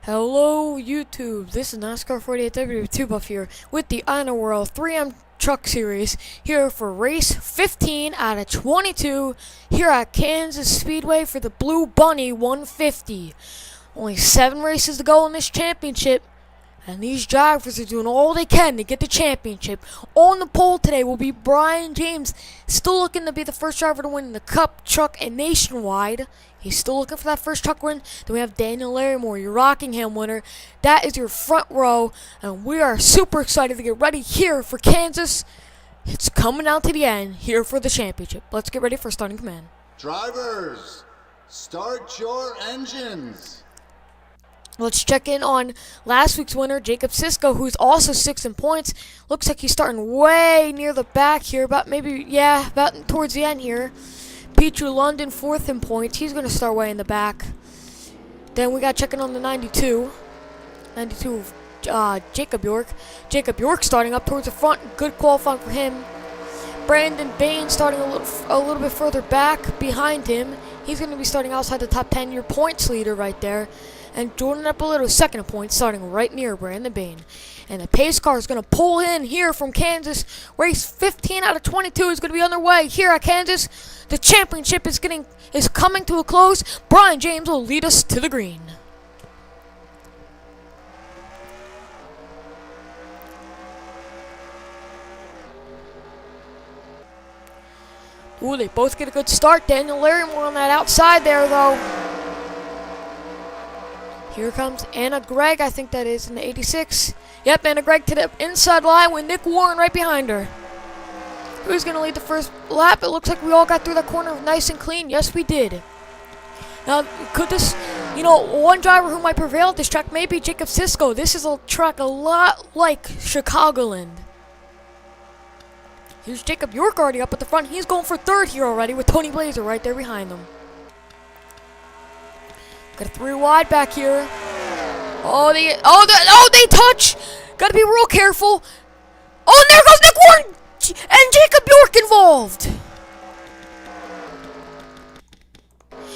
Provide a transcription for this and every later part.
Hello YouTube, this is NASCAR 48W2 Buff here with the INORL 3M Truck Series here for race 15 out of 22 here at Kansas Speedway for the Blue Bunny 150. Only 7 races to go in this championship, and these drivers are doing all they can to get the championship. On the pole today will be Brian James, still looking to be the first driver to win the Cup, Truck, and Nationwide. He's still looking for that first truck win. Then we have Daniel Larrymore, your Rockingham winner. That is your front row, and we are super excited to get ready here for Kansas. It's coming out to the end here for the championship. Let's get ready for starting command. Drivers, start your engines. Let's check in on last week's winner, Jacob Cisco, who's also 6th in points. Looks like he's starting way near the back here, about towards the end here. Petru London, 4th in points. He's going to start way in the back. Then we got checking on the 92. Jacob York. Jacob York starting up towards the front. Good qualifying for him. Brandon Bain starting a little bit further back behind him. He's going to be starting outside the top 10. Your points leader right there. And Jordan Eppolito, 2nd in points, starting right near Brandon Bain. And the pace car is going to pull in here from Kansas. Race 15 out of 22 is going to be underway here at Kansas. The championship is coming to a close. Brian James will lead us to the green. Ooh, they both get a good start. Daniel Larrymore on that outside there, though. Here comes Anna Gregg, I think that is, in the 86. Yep, Anna Gregg to the inside line with Nick Warren right behind her. Who's going to lead the first lap? It looks like we all got through that corner nice and clean. Yes, we did. Now, could this, one driver who might prevail at this track may be Jacob Cisco. This is a track a lot like Chicagoland. Here's Jacob York already up at the front. He's going for 3rd here already with Tony Blazer right there behind him. Got a 3 wide back here. They touch. Got to be real careful. Oh, and there goes Nick Warren and Jacob York involved.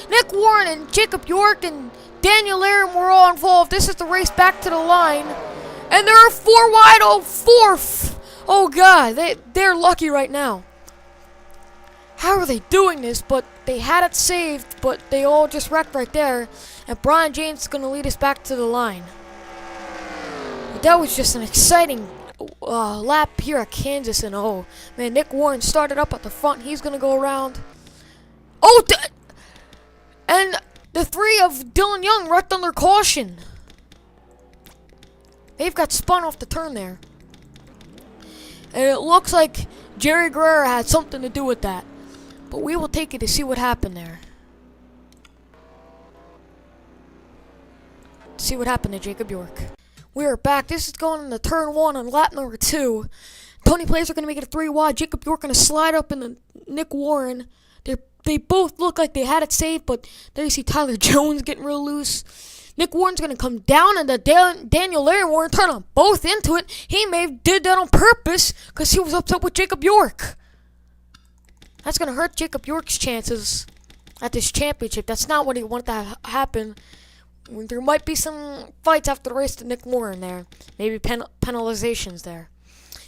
Nick Warren and Jacob York and Daniel Larrymore were all involved. This is the race back to the line, and there are 4 wide. Oh, 4th. Oh God, they're lucky right now. How are they doing this? But they had it saved, but they all just wrecked right there. And Brian James is going to lead us back to the line. But that was just an exciting lap here at Kansas. And oh, man, Nick Warren started up at the front. He's going to go around. Oh, and the 3 of Dylan Young wrecked under caution. They've got spun off the turn there. And it looks like Jerry Guerrero had something to do with that. But we will take it to see what happened there. See what happened to Jacob York. We are back. This is going into turn 1 on lap number 2. Tony Blazer going to make it a 3 wide. Jacob York going to slide up in the Nick Warren. They both look like they had it saved, but there you see Tyler Jones getting real loose. Nick Warren's going to come down and the Daniel Larrymore and turn them both into it. He may have did that on purpose because he was upset with Jacob York. That's going to hurt Jacob York's chances at this championship. That's not what he wanted to happen. There might be some fights after the race to Nick Warren there. Maybe penalizations there.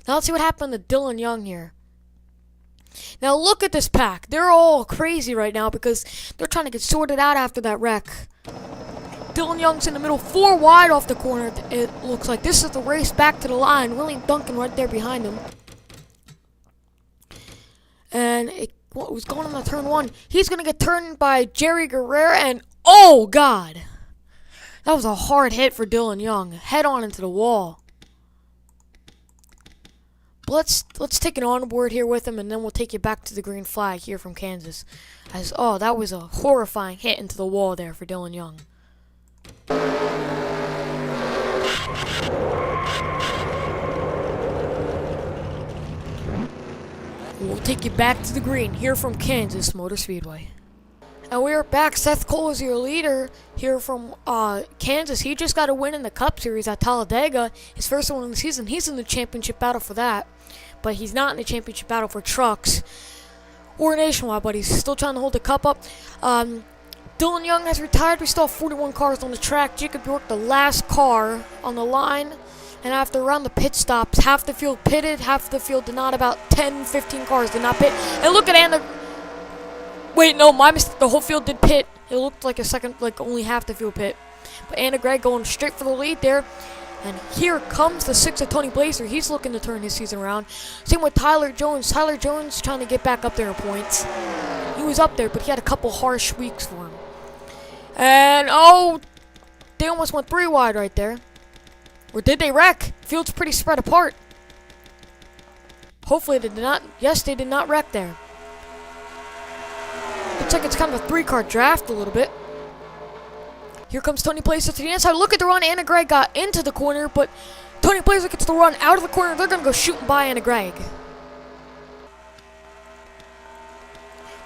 Now let's see what happened to Dylan Young here. Now look at this pack. They're all crazy right now because they're trying to get sorted out after that wreck. Dylan Young's in the middle, 4 wide off the corner. It looks like this is the race back to the line. William Duncan right there behind him. And it was going on the turn 1. He's going to get turned by Jerry Guerrero, and oh God, that was a hard hit for Dylan Young, head on into the wall. But let's take an onboard here with him, and then we'll take you back to the green flag here from Kansas. That was a horrifying hit into the wall there for Dylan Young. We'll take you back to the green here from Kansas Motor Speedway. And we are back. Seth Cole is your leader here from Kansas. He just got a win in the Cup Series at Talladega. His first one in the season. He's in the championship battle for that. But he's not in the championship battle for trucks or Nationwide, but he's still trying to hold the Cup up. Dylan Young has retired. We still have 41 cars on the track. Jacob York, the last car on the line. And after around the pit stops, half the field pitted, half the field did not. About 10, 15 cars did not pit. And look at Anna. Wait, no, my mistake. The whole field did pit. It looked like a second, like only half the field pit. But Anna Gregg going straight for the lead there. And here comes the 6 of Tony Blazer. He's looking to turn his season around. Same with Tyler Jones. Tyler Jones trying to get back up there in points. He was up there, but he had a couple harsh weeks for him. And, oh, they almost went 3 wide right there. Or did they wreck? Field's pretty spread apart. Hopefully they did not. Yes, they did not wreck there. Looks like it's kind of a 3-car draft a little bit. Here comes Tony Blazer to the inside. Look at the run. Anna Gregg got into the corner, but Tony Blazer gets the run out of the corner. They're going to go shooting by Anna Gregg.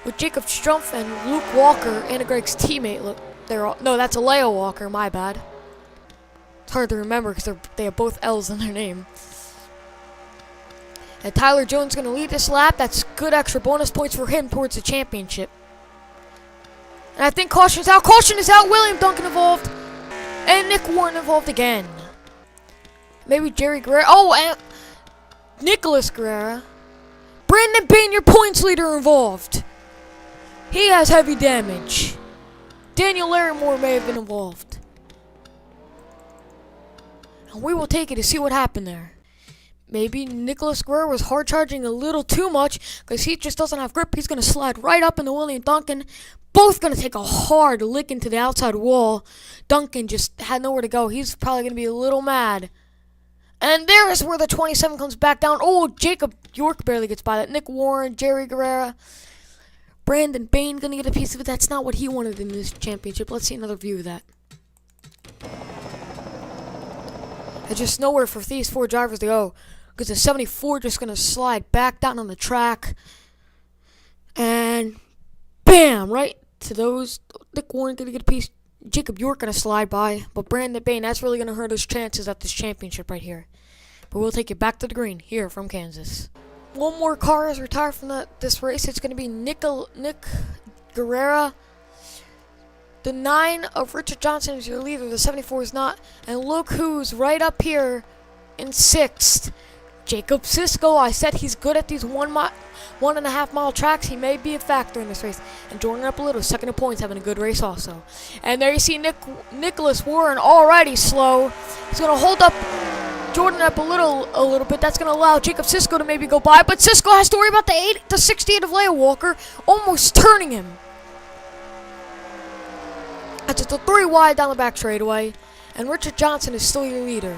With Jacob Strumpf and Luke Walker, Anna Gregg's teammate. Look, no, that's Alea Walker. My bad. It's hard to remember because they have both L's in their name. And Tyler Jones going to lead this lap. That's good extra bonus points for him towards the championship. And I think caution's out. Caution is out. William Duncan involved. And Nick Warren involved again. Maybe Jerry Guerrera. Oh, and Nicholas Guerrera. Brandon Bain, your points leader, involved. He has heavy damage. Daniel Larimore may have been involved. And we will take it to see what happened there. Maybe Nicholas Guerrera was hard charging a little too much because he just doesn't have grip. He's going to slide right up into William Duncan. Both going to take a hard lick into the outside wall. Duncan just had nowhere to go. He's probably going to be a little mad. And there is where the 27 comes back down. Oh, Jacob York barely gets by that. Nick Warren, Jerry Guerrera. Brandon Bain going to get a piece of it. That's not what he wanted in this championship. Let's see another view of that. There's just nowhere for these 4 drivers to go. Because the 74 just going to slide back down on the track. And bam, right to those. Nick Warren going to get a piece. Jacob York going to slide by. But Brandon Bain, that's really going to hurt his chances at this championship right here. But we'll take it back to the green here from Kansas. One more car is retired from this race. It's going to be Nick Guerrera. The 9 of Richard Johnson is your leader. The 74 is not. And look who's right up here in 6th. Jacob Sisko. I said he's good at these 1.5 mile tracks. He may be a factor in this race. And Jordan up a little, 2nd in points, having a good race also. And there you see Nicholas Warren already slow. He's going to hold up Jordan up a little bit. That's going to allow Jacob Sisko to maybe go by. But Sisko has to worry about the 68 of Leo Walker, almost turning him. That's just a 3 wide down the back straightaway. And Richard Johnson is still your leader.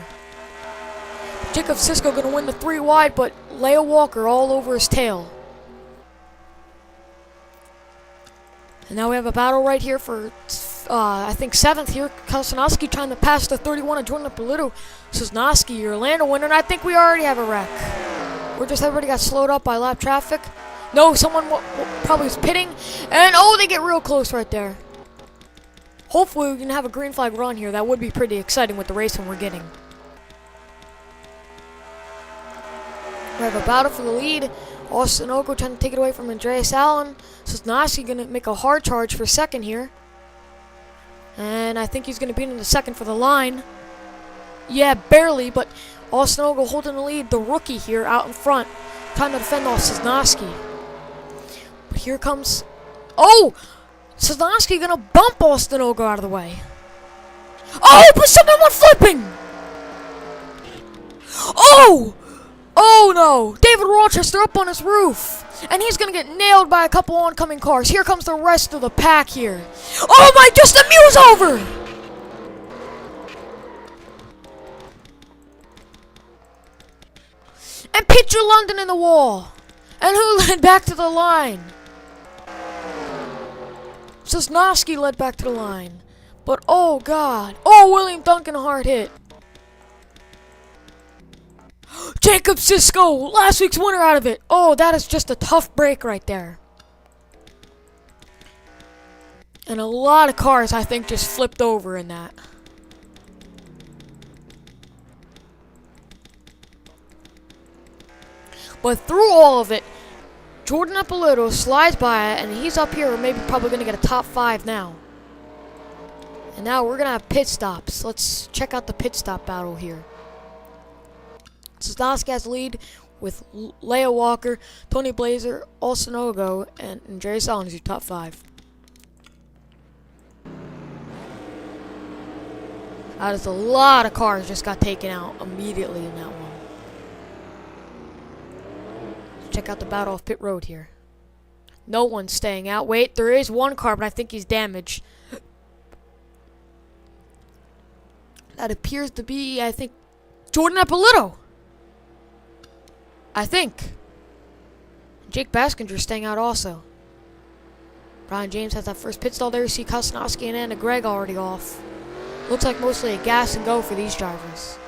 Jacob Sisko going to win the 3 wide, but Leo Walker all over his tail. And now we have a battle right here for, I think, 7th here. Kosanoski trying to pass the 31 of Jordan Polito. Sosnowski, your Orlando winner, and I think we already have a wreck. Everybody got slowed up by lap traffic. No, someone probably was pitting. And, oh, they get real close right there. Hopefully we can have a green flag run here. That would be pretty exciting with the racing we're getting. We have a battle for the lead. Austin Ogo trying to take it away from Andreas Allen. Sosnowski going to make a hard charge for 2nd here. And I think he's going to be in the 2nd for the line. Yeah, barely, but Austin Ogo holding the lead. The rookie here out in front. Trying to defend off Sosnowski. But here comes... Oh! Sosnowski going to bump Austin Ogo out of the way. Oh, but someone went flipping! Oh! Oh no! David Rochester up on his roof! And he's gonna get nailed by a couple oncoming cars. Here comes the rest of the pack here. Oh my, just the mule's over! And Pitcher London in the wall. And who led back to the line? Sosnowski led back to the line. But oh god. Oh, William Duncan, a hard hit. Jacob Sisko, last week's winner out of it. Oh, that is just a tough break right there. And a lot of cars, I think, just flipped over in that. But through all of it, Jordan Ippolito slides by it, and he's up here, maybe probably going to get a top 5 now. And now we're gonna have pit stops. Let's check out the pit stop battle here. Sosnowski has the lead with Leia Walker, Tony Blazer, Olsenogo, and Jerry Solon is your top 5. That is a lot of cars just got taken out immediately in that one. Check out the battle of pit road here. No one's staying out. Wait, there is one car, but I think he's damaged. That appears to be, I think, Jordan Appolito. I think. Jake Baskinger's staying out also. Brian James has that first pit stall there. You see Kosnowski and Anna Gregg already off. Looks like mostly a gas and go for these drivers.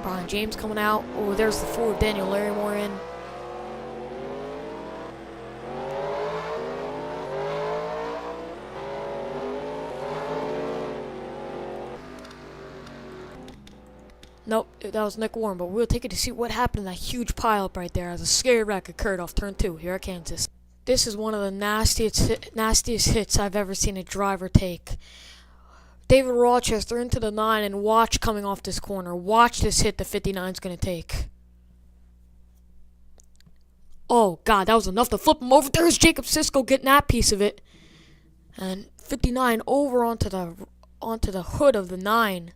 Brian James coming out. Oh, there's the 4 of Daniel Larrymore in. Nope, that was Nick Warren, but we'll take it to see what happened in that huge pileup right there as a scary wreck occurred off turn 2 here at Kansas. This is one of the nastiest hits I've ever seen a driver take. David Rochester into the 9 and watch coming off this corner. Watch this hit the 59's going to take. Oh, God, that was enough to flip him over. There's Jacob Sisko getting that piece of it. And 59 over onto the hood of the 9.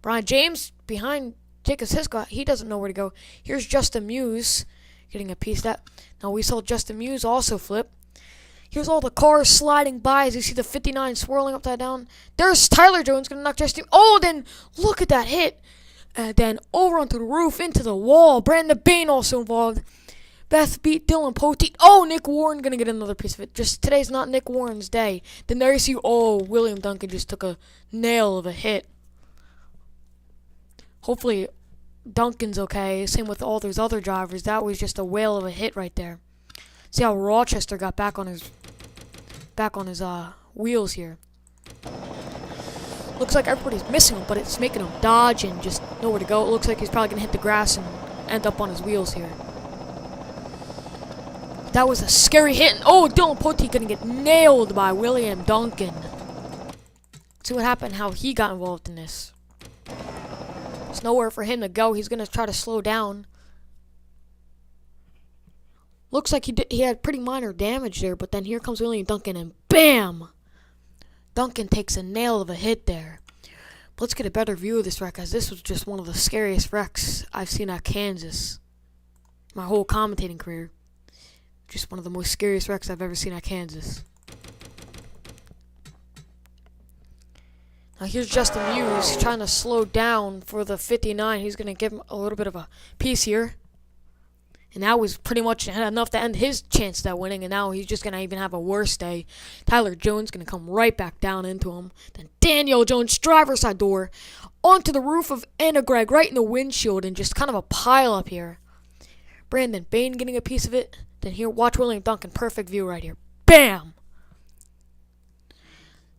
Brian James behind Jacob Sisko. He doesn't know where to go. Here's Justin Muse getting a piece of that. Now we saw Justin Muse also flip. Here's all the cars sliding by as you see the 59 swirling upside down. There's Tyler Jones going to knock Justin. Oh, then look at that hit. And then over onto the roof, into the wall. Brandon Bain also involved. Beth beat Dylan Poteet. Oh, Nick Warren going to get another piece of it. Just today's not Nick Warren's day. Then there you see, oh, William Duncan just took a nail of a hit. Hopefully Duncan's okay. Same with all those other drivers. That was just a whale of a hit right there. See how Rochester got back on his wheels here. Looks like everybody's missing him, but it's making him dodge and just nowhere to go. It looks like he's probably gonna hit the grass and end up on his wheels here. That was a scary hit. And, oh, Dylan Poteet gonna get nailed by William Duncan. Let's see what happened, how he got involved in this. There's nowhere for him to go. He's gonna try to slow down. Looks like he had pretty minor damage there, but then here comes William Duncan and BAM! Duncan takes a nail of a hit there. But let's get a better view of this wreck, as this was just one of the scariest wrecks I've seen at Kansas. My whole commentating career. Just one of the most scariest wrecks I've ever seen at Kansas. Now here's Justin Muse trying to slow down for the 59. He's going to give him a little bit of a piece here. And that was pretty much enough to end his chance at winning. And now he's just going to even have a worse day. Tyler Jones going to come right back down into him. Then Daniel Jones, driver's side door, onto the roof of Anna Gregg, right in the windshield. And just kind of a pile up here. Brandon Bain getting a piece of it. Then here, watch William Duncan. Perfect view right here. BAM!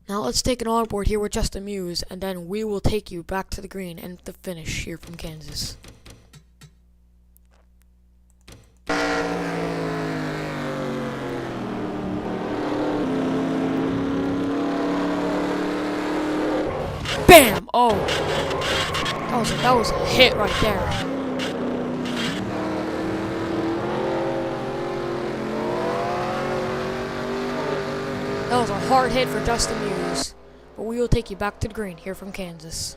Now let's take an onboard here with Justin Muse. And then we will take you back to the green and the finish here from Kansas. BAM! Oh, that was a hit right there. That was a hard hit for Justin Muse. But we will take you back to the green here from Kansas.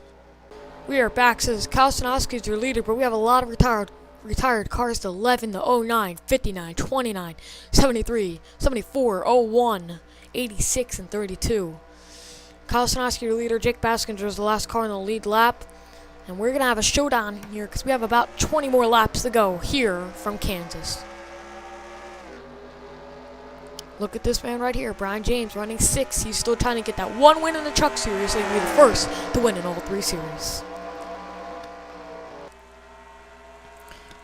We are back. Says Kosnowski is your leader, but we have a lot of retired cars to 11, to 09, 59, 29, 73, 74, 01, 86, and 32. Kosnowski, your leader. Jake Baskinger is the last car in the lead lap. And we're going to have a showdown here because we have about 20 more laps to go here from Kansas. Look at this man right here, Brian James, running 6th. He's still trying to get that one win in the Truck Series so he can be the first to win in all 3 series.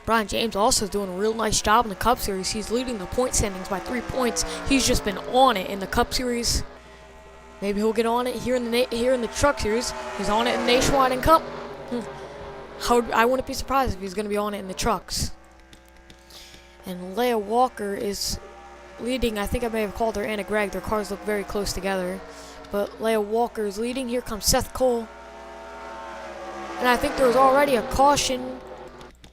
Brian James also doing a real nice job in the Cup Series. He's leading the point standings by 3 points. He's just been on it in the Cup Series. Maybe he'll get on it here in the Truck Series. He's on it in Nationwide and Cup. I wouldn't be surprised if he's going to be on it in the Trucks. And Leia Walker is leading. I think I may have called her Anna Gregg. Their cars look very close together. But Leia Walker is leading. Here comes Seth Cole. And I think there was already a caution.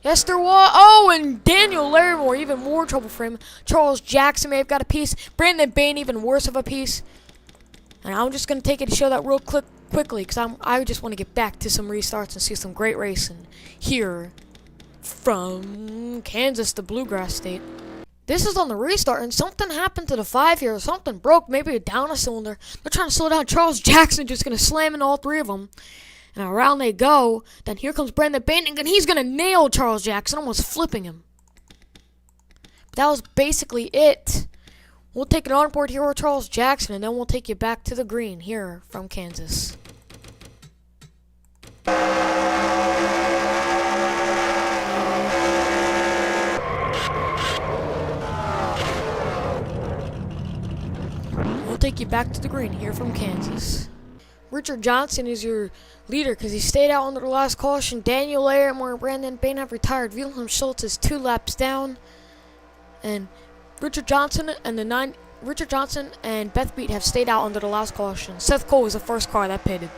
Yes, there was. Oh, and Daniel Larimore, even more trouble for him. Charles Jackson may have got a piece. Brandon Bain, even worse of a piece. And I'm just going to take it to show that real quickly, because I just want to get back to some restarts and see some great racing here from Kansas, the Bluegrass State. This is on the restart, and something happened to the 5 here. Something broke, maybe down a cylinder. They're trying to slow down. Charles Jackson just going to slam in all three of them. And around they go. Then here comes Brandon Bain, and he's going to nail Charles Jackson, almost flipping him. But that was basically it. We'll take an onboard here with Charles Jackson, and then we'll take you back to the green here from Kansas. We'll take you back to the green here from Kansas. Richard Johnson is your leader because he stayed out under the last caution. Daniel Larimore and Brandon Bain have retired. Wilhelm Schultz is 2 laps down. And Richard Johnson and Beth Beat have stayed out under the last caution. Seth Cole was the first car that pitted.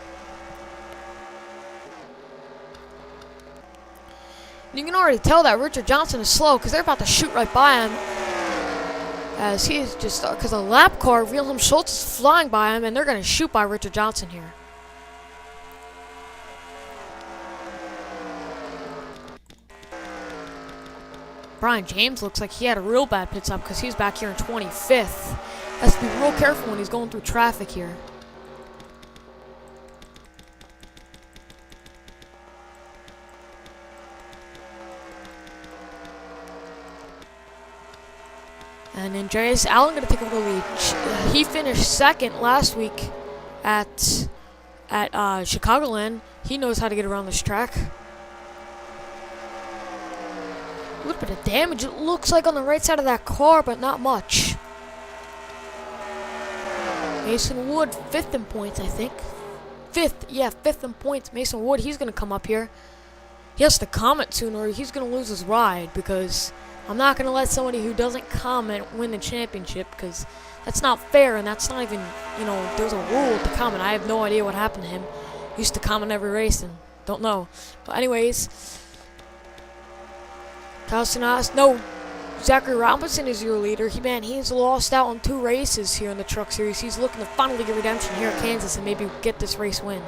You can already tell that Richard Johnson is slow because they're about to shoot right by him. As he is just, because a lap car, Wilhelm Schultz is flying by him, and they're going to shoot by Richard Johnson here. Brian James looks like he had a real bad pit stop because he's back here in 25th. Has to be real careful when he's going through traffic here. And Andreas Allen going to take over the lead. He finished second last week at Chicagoland. He knows how to get around this track. A little bit of damage, it looks like, on the right side of that car, but not much. Mason Wood, 5th in points, I think. 5th in points. Mason Wood, he's going to come up here. He has to comment soon or he's going to lose his ride, because I'm not going to let somebody who doesn't comment win the championship, because that's not fair, and that's not even, there's a rule to comment. I have no idea what happened to him. He used to comment every race and don't know. But anyways, Zachary Robinson is your leader. He's lost out on 2 races here in the Truck Series. He's looking to finally get redemption here at Kansas and maybe get this race win.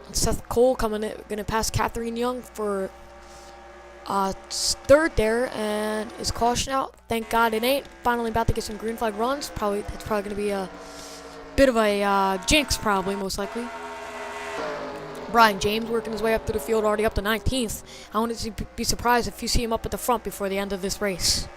And Seth Cole going to pass Catherine Young for 3rd there, and is caution out. Thank God it ain't. Finally about to get some green flag runs. It's probably going to be a bit of a jinx, probably, most likely. Brian James working his way up through the field, already up to 19th. I wouldn't be surprised if you see him up at the front before the end of this race.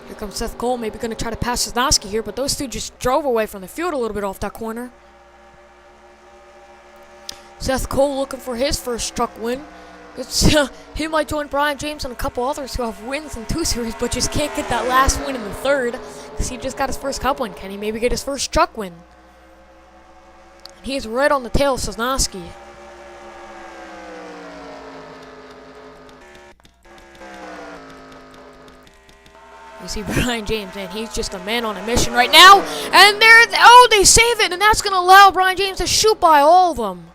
Here comes Seth Cole, maybe going to try to pass Sosnowski here, but those two just drove away from the field a little bit off that corner. Seth Cole looking for his first truck win. He might join Brian James and a couple others who have wins in 2 series, but just can't get that last win in the 3rd, because he just got his first cup win. Can he maybe get his first truck win? And he's right on the tail of Sosnowski. You see Brian James, and he's just a man on a mission right now. And they save it, and that's going to allow Brian James to shoot by all of them.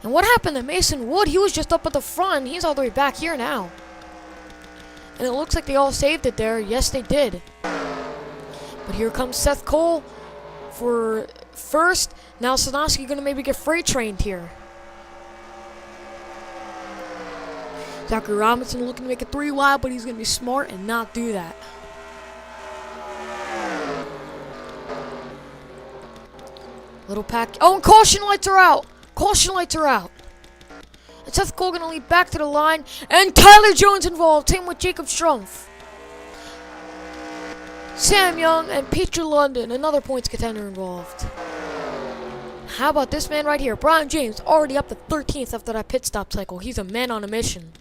And what happened to Mason Wood? He was just up at the front. He's all the way back here now. And it looks like they all saved it there. Yes, they did. But here comes Seth Cole for first. Now Sosnowski going to maybe get freight trained here. Zachary Robinson looking to make it 3 wide, but he's going to be smart and not do that. Little pack. Oh, and caution lights are out. Caution lights are out. And Seth Cole going to lead back to the line. And Tyler Jones involved. Same with Jacob Strumpf. Sam Young and Peter London, another points contender involved. How about this man right here? Brian James, already up to 13th after that pit stop cycle. He's a man on a mission.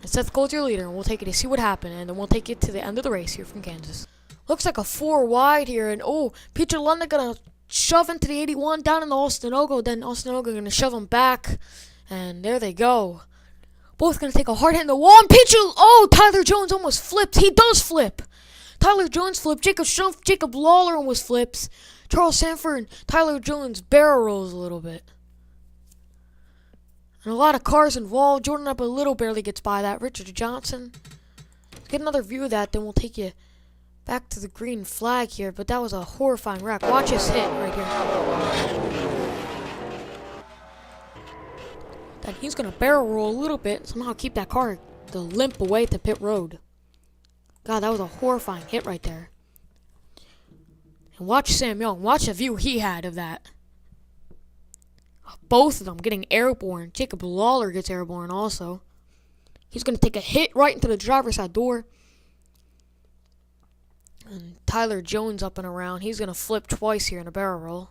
And Seth Cole's your leader, and we'll take it to see what happened, and then we'll take it to the end of the race here from Kansas. Looks like a 4 wide here, and Peter London gonna shove into the 81 down in the Ostinogo. Then Ostinogo going to shove him back. And there they go. Both going to take a hard hit in the wall. And Pichu, oh, Tyler Jones almost flipped. He does flip. Tyler Jones flipped. Jacob Strumpf, Jacob Lawler almost flips. Charles Sanford and Tyler Jones barrel rolls a little bit. And a lot of cars involved. Jordan Up a little barely gets by that. Richard Johnson. Let's get another view of that, then we'll take you back to the green flag here. But that was a horrifying wreck. Watch this hit right here. Then he's going to barrel roll a little bit. Somehow keep that car to limp away to pit road. God, that was a horrifying hit right there. And watch Sam Young. Watch the view he had of that. Both of them getting airborne. Jacob Lawler gets airborne also. He's going to take a hit right into the driver's side door. And Tyler Jones up and around. He's going to flip twice here in a barrel roll.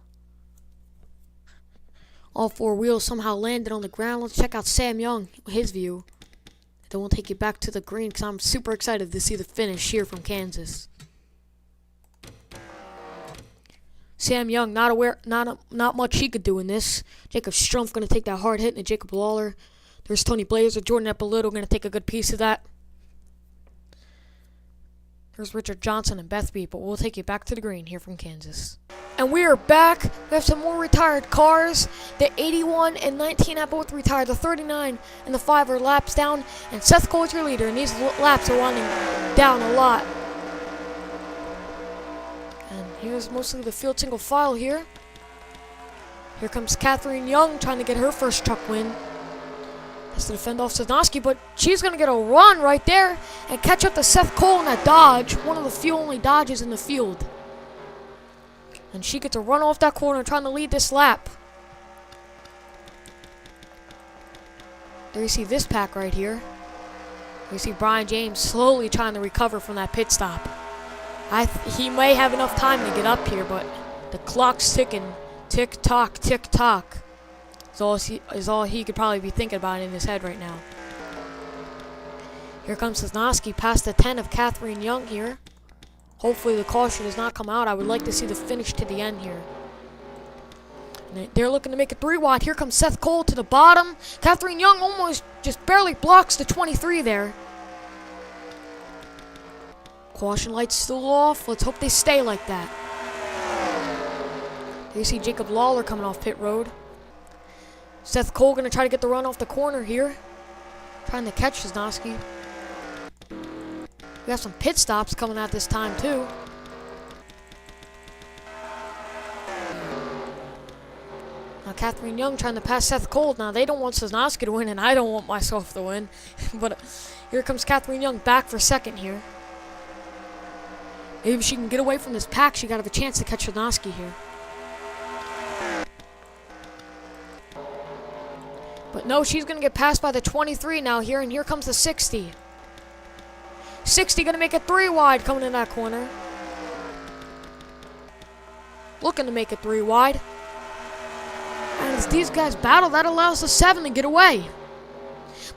All four wheels somehow landed on the ground. Let's check out Sam Young, his view. Then we'll take you back to the green because I'm super excited to see the finish here from Kansas. Sam Young not much he could do in this. Jacob Strumpf going to take that hard hit into Jacob Lawler. There's Tony Blazer, Jordan Eppolito going to take a good piece of that. There's Richard Johnson and Bethby, but we'll take you back to the green here from Kansas. And we are back. We have some more retired cars. The 81 and 19 have both retired. The 39 and the 5 are laps down. And Seth Cole is your leader, and these laps are running down a lot. And here's mostly the field single file here. Here comes Catherine Young trying to get her first truck win. Has to defend off Sosnowski, but she's going to get a run right there and catch up to Seth Cole in that dodge, one of the few only dodges in the field. And she gets a run off that corner trying to lead this lap. There you see this pack right here. You see Brian James slowly trying to recover from that pit stop. He may have enough time to get up here, but the clock's ticking. Tick-tock, tick-tock. Is all he could probably be thinking about in his head right now. Here comes Sosnowski past the 10 of Catherine Young here. Hopefully the caution does not come out. I would like to see the finish to the end here. And they're looking to make it 3 wide. Here comes Seth Cole to the bottom. Catherine Young almost just barely blocks the 23 there. Caution lights still off. Let's hope they stay like that. There you see Jacob Lawler coming off pit road. Seth Cole going to try to get the run off the corner here. Trying to catch Sosnowski. We have some pit stops coming out this time too. Now Catherine Young trying to pass Seth Cole. Now they don't want Sosnowski to win and I don't want myself to win. But here comes Catherine Young back for second here. Maybe if she can get away from this pack, she got to have a chance to catch Sosnowski here. But no, she's going to get passed by the 23 now here, and here comes the 60. 60 going to make it 3 wide coming in that corner. Looking to make it 3 wide. And as these guys battle, that allows the 7 to get away.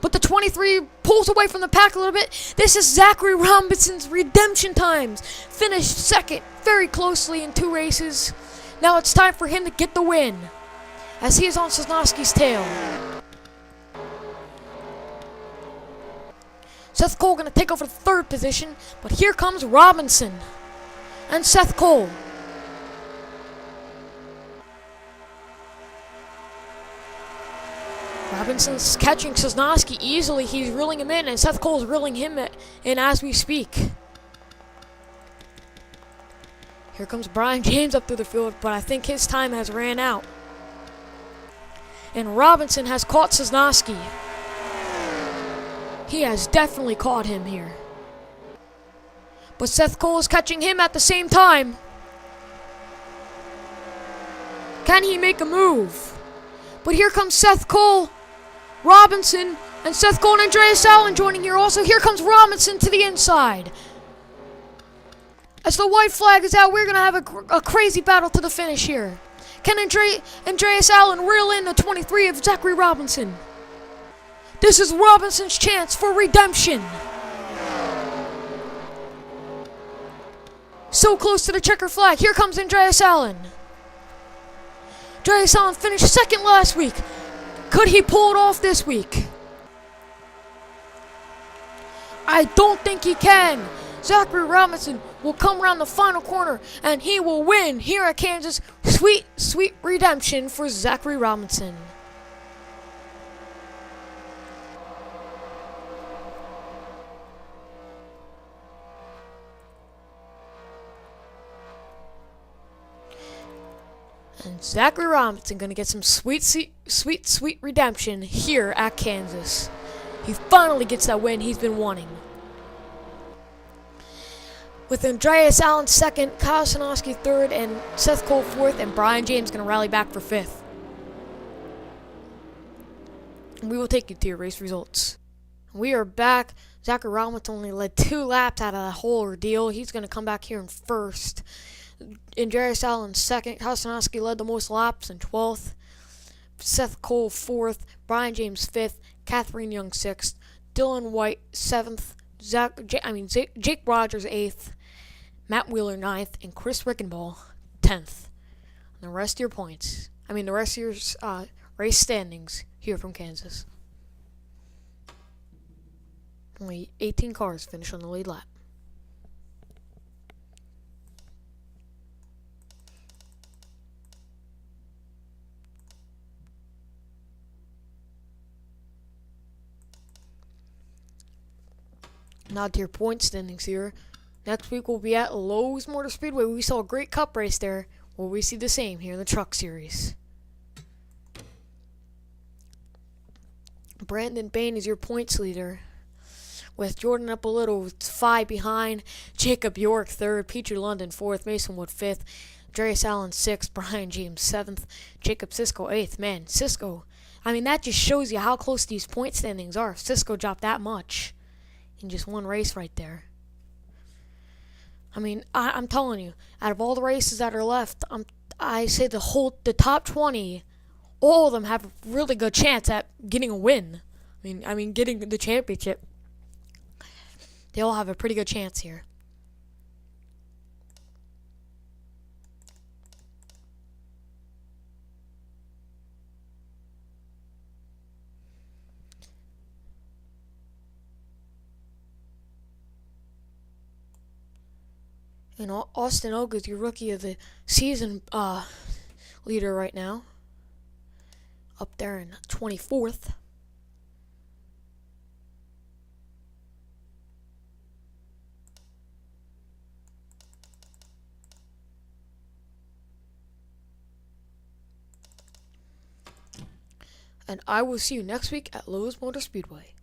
But the 23 pulls away from the pack a little bit. This is Zachary Robinson's redemption times. Finished second very closely in 2 races. Now it's time for him to get the win, as he is on Sosnowski's tail. Seth Cole going to take over the 3rd position, but here comes Robinson and Seth Cole. Robinson's catching Sosnowski easily. He's reeling him in, and Seth Cole's reeling him in as we speak. Here comes Brian James up through the field, but I think his time has ran out. And Robinson has caught Sosnowski. He has definitely caught him here. But Seth Cole is catching him at the same time. Can he make a move? But here comes Seth Cole, Robinson, and Seth Cole and Andreas Allen joining here also. Here comes Robinson to the inside. As the white flag is out, we're going to have a crazy battle to the finish here. Can Andreas Allen reel in the 23 of Zachary Robinson? This is Robinson's chance for redemption. So close to the checker flag. Here comes Andreas Allen. Andreas Allen finished second last week. Could he pull it off this week? I don't think he can. Zachary Robinson will come around the final corner and he will win here at Kansas. Sweet, sweet redemption for Zachary Robinson. And Zachary Robinson gonna get some sweet, sweet redemption here at Kansas. He finally gets that win he's been wanting. With Andreas Allen second, Kyle Sanowski third, and Seth Cole fourth, and Brian James gonna rally back for fifth. And we will take you to your race results. We are back. Zachary Robinson only led 2 laps out of the whole ordeal. He's gonna come back here in first. Andreas Allen second. Kyle Sanowski led the most laps in 12th. Seth Cole 4th. Brian James 5th. Catherine Young 6th. Dylan White 7th. Jake Rogers 8th. Matt Wheeler 9th. And Chris Rickenball 10th. And the rest of your points. The rest of your race standings here from Kansas. Only 18 cars finished on the lead lap. Now to your point standings here. Next week we'll be at Lowe's Motor Speedway. We saw a great cup race there. Will we see the same here in the Truck Series? Brandon Bain is your points leader, with Jordan up a little, 5 behind. Jacob York 3rd, Peter London 4th, Mason Wood 5th, Andreas Allen 6th, Brian James 7th, Jacob Sisko 8th. Man, Sisko, that just shows you how close these point standings are. If Sisko dropped that much in just one race right there. I'm telling you, out of all the races that are left, I say the top 20, all of them have a really good chance at getting a win. Getting the championship. They all have a pretty good chance here. And Austin Oak is your rookie of the season leader right now. Up there in 24th. And I will see you next week at Lowe's Motor Speedway.